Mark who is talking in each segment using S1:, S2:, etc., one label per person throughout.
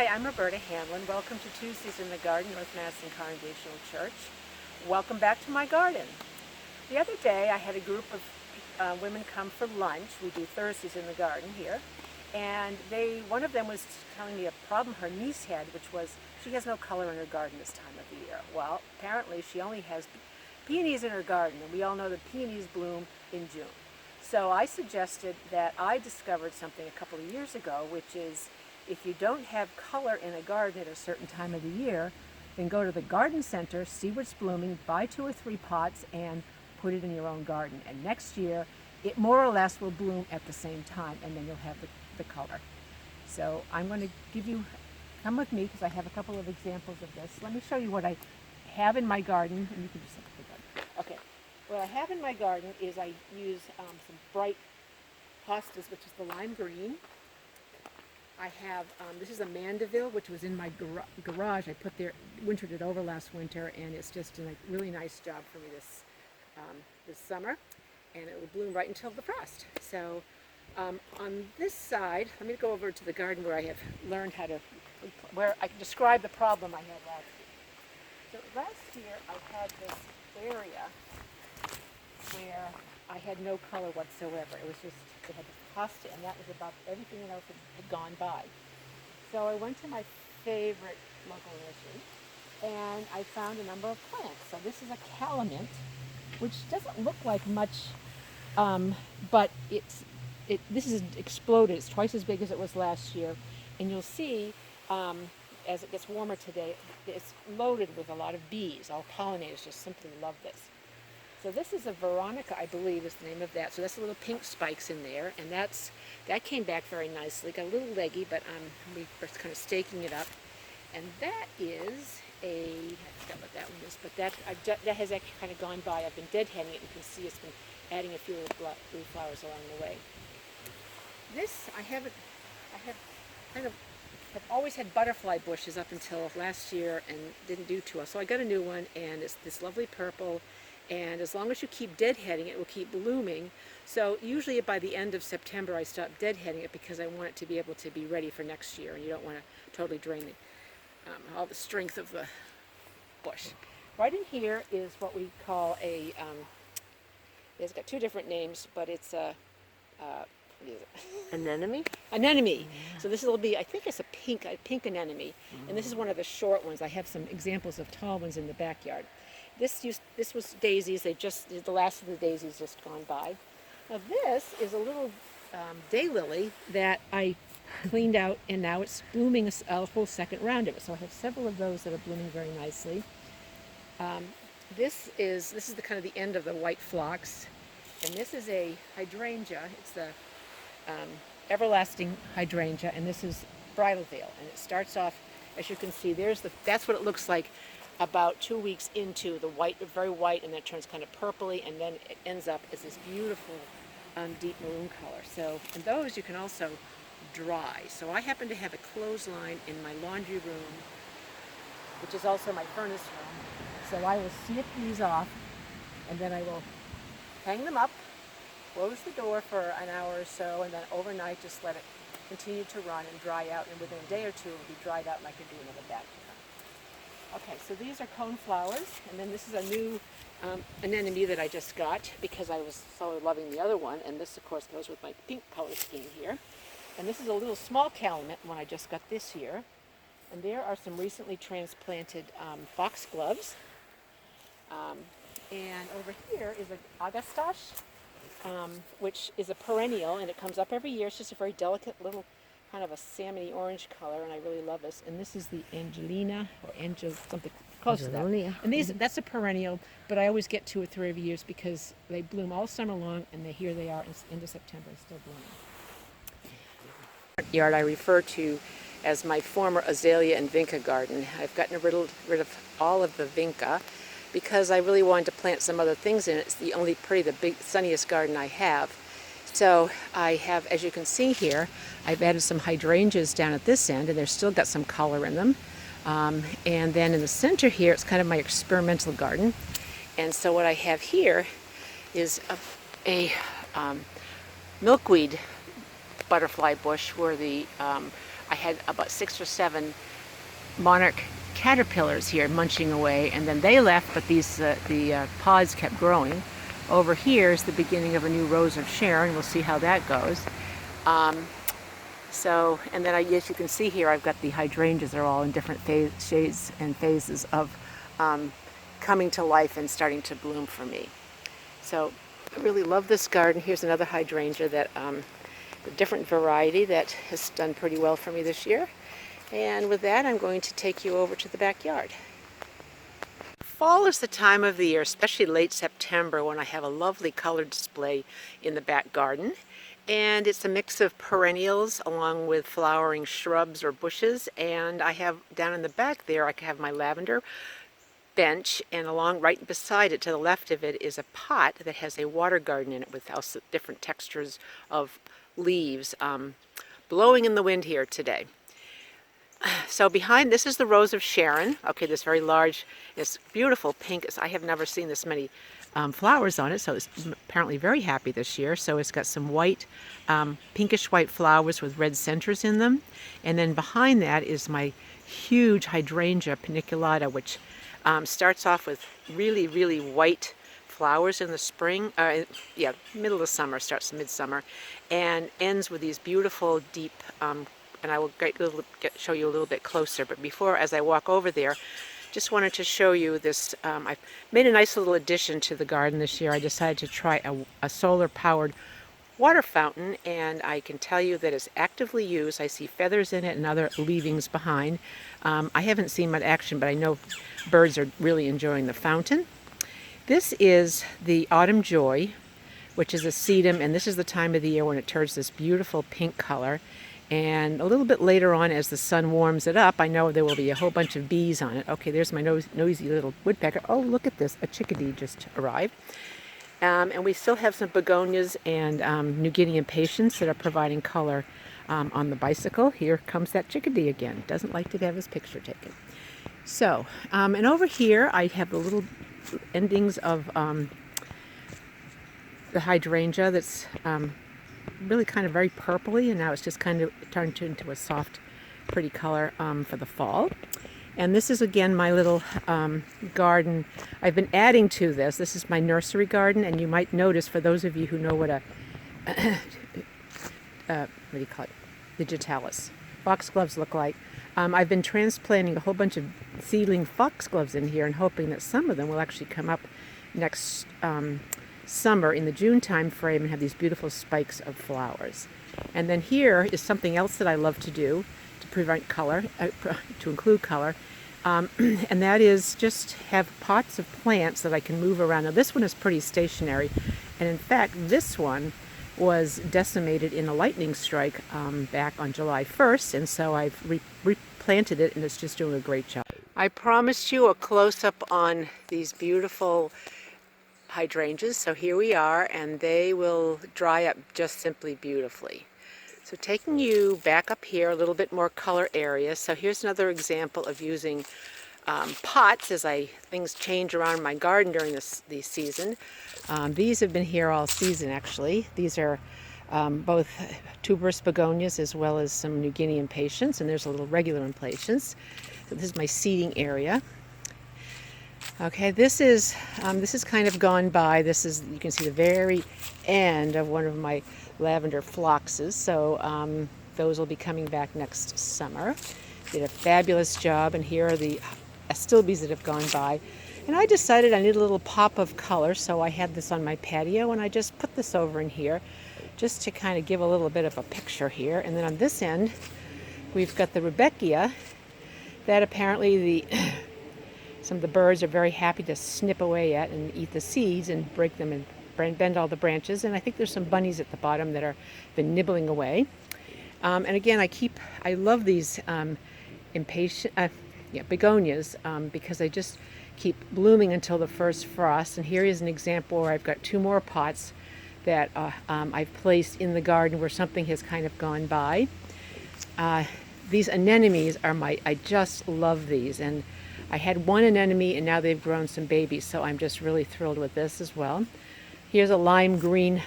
S1: Hi, I'm Roberta Hanlon. Welcome to Tuesdays in the Garden, North Madison Congregational Church. Welcome back to my garden. The other day I had a group of women come for lunch. We do Thursdays in the garden here. And one of them was telling me a problem her niece had, which was she has no color in her garden this time of the year. Well, apparently she only has peonies in her garden, and we all know that peonies bloom in June. So I suggested that I discovered something a couple of years ago, which is if you don't have color in a garden at a certain time of the year, then go to the garden center, see what's blooming, buy 2 or 3 pots, and put it in your own garden. And next year, it more or less will bloom at the same time, and then you'll have the color. So I'm going to come with me because I have a couple of examples of this. Let me show you what I have in my garden, and you can just look at the garden. Okay, what I have in my garden is I use some bright hostas, which is the lime green. I have, this is a Mandeville, which was in my garage. I wintered it over last winter, and it's just done a really nice job for me this summer. And it will bloom right until the frost. So on this side, let me go over to the garden where I have learned where I can describe the problem I had last year. So last year I had this area where I had no color whatsoever. It was just, it had this hosta, and that was about everything else had gone by. So I went to my favorite local nursery, and I found a number of plants. So this is a calamint, which doesn't look like much, but this is exploded. It's twice as big as it was last year, and you'll see as it gets warmer today, it's loaded with a lot of bees. All pollinators just simply love this. So this is a Veronica, I believe is the name of that. So that's the little pink spikes in there, and that came back very nicely. Got a little leggy, but we were kind of staking it up. And that is I forgot what that one is, but that has actually kind of gone by. I've been deadheading it. You can see it's been adding a few little blue flowers along the way. This, I have always had butterfly bushes up until last year and didn't do too well. So I got a new one, and it's this lovely purple. And as long as you keep deadheading it, it will keep blooming. So usually by the end of September, I stop deadheading it because I want it to be able to be ready for next year, and you don't want to totally drain all the strength of the bush. Right in here is what we call it's got 2 different names, but it's what is it?
S2: Anemone?
S1: Anemone. So this will be, I think it's a pink anemone, and this is one of the short ones. I have some examples of tall ones in the backyard. This was daisies. The last of the daisies just gone by. Now this is a little daylily that I cleaned out, and now it's blooming a whole second round of it. So I have several of those that are blooming very nicely. This is the kind of the end of the white phlox, and this is a hydrangea. It's the everlasting hydrangea, and this is bridal veil, and it starts off, as you can see, that's what it looks like about 2 weeks into the white, very white, and then it turns kind of purpley, and then it ends up as this beautiful deep maroon color. So, and those you can also dry. So I happen to have a clothesline in my laundry room, which is also my furnace room. So I will snip these off, and then I will hang them up, close the door for an hour or so, and then overnight just let it continue to run and dry out, and within a day or two it will be dried out and I can do another batch of them. Okay, so these are cone flowers, and then this is a new anemone that I just got because I was so loving the other one, and this of course goes with my pink color scheme here. And this is a little small calamint one I just got this year, and there are some recently transplanted foxgloves. And over here is an agastache, which is a perennial, and it comes up every year. It's just a very delicate little kind of a salmony orange color, and I really love this. And this is the Angelina, or something close to that. And that's a perennial, but I always get 2 or 3 every year because they bloom all summer long, and here they are into September and still blooming. Yard I refer to as my former azalea and vinca garden. I've gotten rid of all of the vinca because I really wanted to plant some other things in it. It's the big sunniest garden I have. So I have, as you can see here, I've added some hydrangeas down at this end, and they've still got some color in them. And then in the center here, it's kind of my experimental garden. And so what I have here is a milkweed butterfly bush where the I had about 6 or 7 monarch caterpillars here munching away, and then they left, but the pods kept growing. Over here is the beginning of a new Rose of Sharon. We'll see how that goes. And then as you can see here, I've got the hydrangeas are all in different shades and phases of coming to life and starting to bloom for me. So I really love this garden. Here's another hydrangea that a different variety that has done pretty well for me this year. And with that, I'm going to take you over to the backyard. Fall is the time of the year, especially late September, when I have a lovely color display in the back garden. And it's a mix of perennials along with flowering shrubs or bushes. And I have down in the back there, I have my lavender bench, and along right beside it to the left of it is a pot that has a water garden in it with also different textures of leaves blowing in the wind here today. So behind this is the Rose of Sharon. Okay, this very large, it's beautiful pink. I have never seen this many flowers on it, so it's apparently very happy this year. So it's got some white, pinkish white flowers with red centers in them. And then behind that is my huge hydrangea paniculata, which starts off with really, really white flowers in the spring, middle of summer, starts midsummer, and ends with these beautiful deep and I will show you a little bit closer. But before, as I walk over there, just wanted to show you this. I've made a nice little addition to the garden this year. I decided to try a solar-powered water fountain, and I can tell you that it's actively used. I see feathers in it and other leavings behind. I haven't seen much action, but I know birds are really enjoying the fountain. This is the Autumn Joy, which is a sedum, and this is the time of the year when it turns this beautiful pink color. And a little bit later on, as the sun warms it up, I know there will be a whole bunch of bees on it. Okay, there's my noisy little woodpecker. Oh, look at this. A chickadee just arrived. And we still have some begonias and New Guinea impatiens that are providing color on the bicycle. Here comes that chickadee again. Doesn't like to have his picture taken. So, and over here I have the little endings of the hydrangea that's really kind of very purpley, and now it's just kind of turned into a soft, pretty color for the fall. And this is again my little garden. I've been adding to this. This is my nursery garden, and you might notice, for those of you who know what a what do you call it? Digitalis foxgloves look like. I've been transplanting a whole bunch of seedling foxgloves in here and hoping that some of them will actually come up next summer in the June time frame and have these beautiful spikes of flowers. And then here is something else that I love to do to prevent color, to include color, and that is just have pots of plants that I can move around. Now this one is pretty stationary, and in fact this one was decimated in a lightning strike back on July 1st, and so I've replanted it, and it's just doing a great job. I promised you a close-up on these beautiful hydrangeas, so here we are, and they will dry up just simply beautifully. So taking you back up here, a little bit more color area. So here's another example of using pots as things change around my garden during the season. These have been here all season actually. These are both tuberous begonias as well as some New Guinea impatiens, and there's a little regular impatiens. So this is my seeding area. Okay, this is kind of gone by. This is, you can see the very end of one of my lavender phloxes. So those will be coming back next summer. Did a fabulous job, and here are the astilbes that have gone by. And I decided I need a little pop of color, so I had this on my patio, and I just put this over in here just to kind of give a little bit of a picture here. And then on this end, we've got the Rudbeckia that apparently some of the birds are very happy to snip away at and eat the seeds and break them and bend all the branches. And I think there's some bunnies at the bottom that are been nibbling away. And again, I love these begonias because they just keep blooming until the first frost. And here is an example where I've got 2 more pots that I've placed in the garden where something has kind of gone by. These anemones are I just love these. And I had one anemone, and now they've grown some babies, so I'm just really thrilled with this as well. Here's a lime green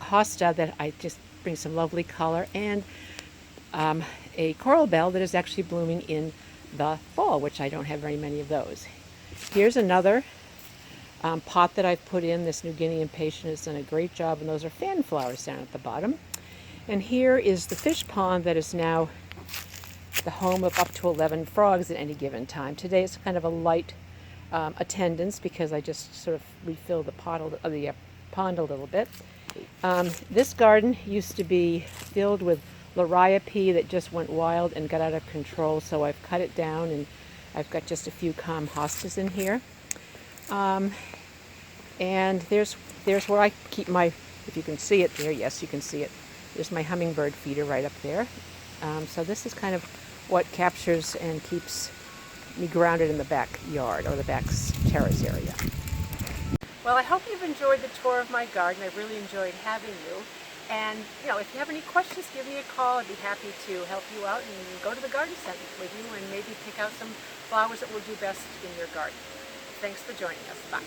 S1: hosta that I just bring some lovely color, and a coral bell that is actually blooming in the fall, which I don't have very many of those. Here's another pot that I've put in. This New Guinea impatient has done a great job, and those are fan flowers down at the bottom. And here is the fish pond that is now the home of up to 11 frogs at any given time. Today it's kind of a light attendance because I just sort of refilled the pond a little bit. This garden used to be filled with liriopy that just went wild and got out of control, so I've cut it down and I've got just a few calm hostas in here. And there's where I keep my, if you can see it there, yes, you can see it. There's my hummingbird feeder right up there. So this is kind of what captures and keeps me grounded in the backyard or the back terrace area. Well, I hope you've enjoyed the tour of my garden. I've really enjoyed having you. And, if you have any questions, give me a call. I'd be happy to help you out and go to the garden center with you and maybe pick out some flowers that will do best in your garden. Thanks for joining us. Bye.